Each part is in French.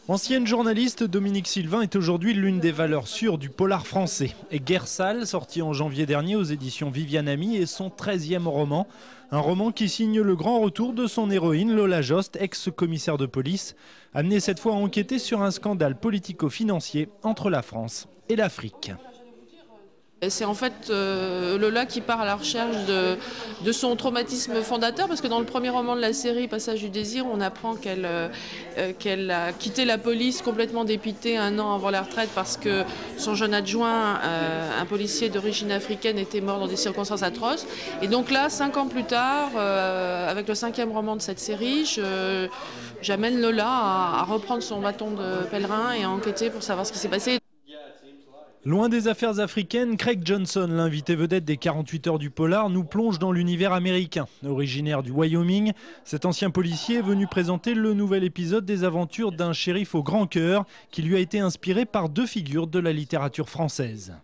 Ancienne journaliste, Dominique Sylvain est aujourd'hui l'une des valeurs sûres du polar français. Et Guerre sale, sorti en janvier dernier aux éditions Viviane Ami, est son 13e roman. Un roman qui signe le grand retour de son héroïne, Lola Jost, ex-commissaire de police, amenée cette fois à enquêter sur un scandale politico-financier entre la France et l'Afrique. C'est en fait Lola qui part à la recherche de son traumatisme fondateur, parce que dans le premier roman de la série, Passage du désir, on apprend qu'elle a quitté la police complètement dépitée un an avant la retraite parce que son jeune adjoint, un policier d'origine africaine, était mort dans des circonstances atroces. Et donc là, 5 ans plus tard, avec le 5e roman de cette série, j'amène Lola à reprendre son bâton de pèlerin et à enquêter pour savoir ce qui s'est passé. Loin des affaires africaines, Craig Johnson, l'invité vedette des 48 heures du polar, nous plonge dans l'univers américain. Originaire du Wyoming, cet ancien policier est venu présenter le nouvel épisode des aventures d'un shérif au grand cœur qui lui a été inspiré par 2 figures de la littérature française.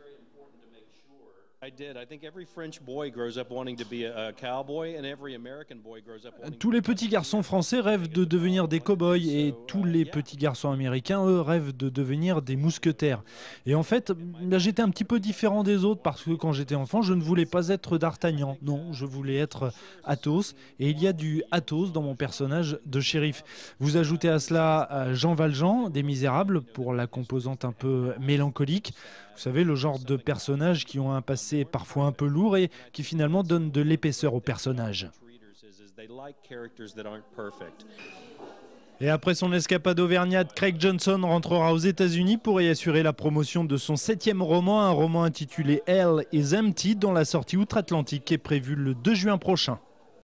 Tous les petits garçons français rêvent de devenir des cow-boys et tous les petits garçons américains, eux, rêvent de devenir des mousquetaires. Et en fait, j'étais un petit peu différent des autres parce que quand j'étais enfant, je ne voulais pas être d'Artagnan. Non, je voulais être Athos. Et il y a du Athos dans mon personnage de shérif. Vous ajoutez à cela Jean Valjean, des Misérables, pour la composante un peu mélancolique. Vous savez, le genre de personnages qui ont un passé parfois un peu lourd et qui finalement donnent de l'épaisseur au personnage. Et après son escapade auvergnate, Craig Johnson rentrera aux États-Unis pour y assurer la promotion de son 7e roman, un roman intitulé Hell is Empty, dont la sortie outre-Atlantique est prévue le 2 juin prochain.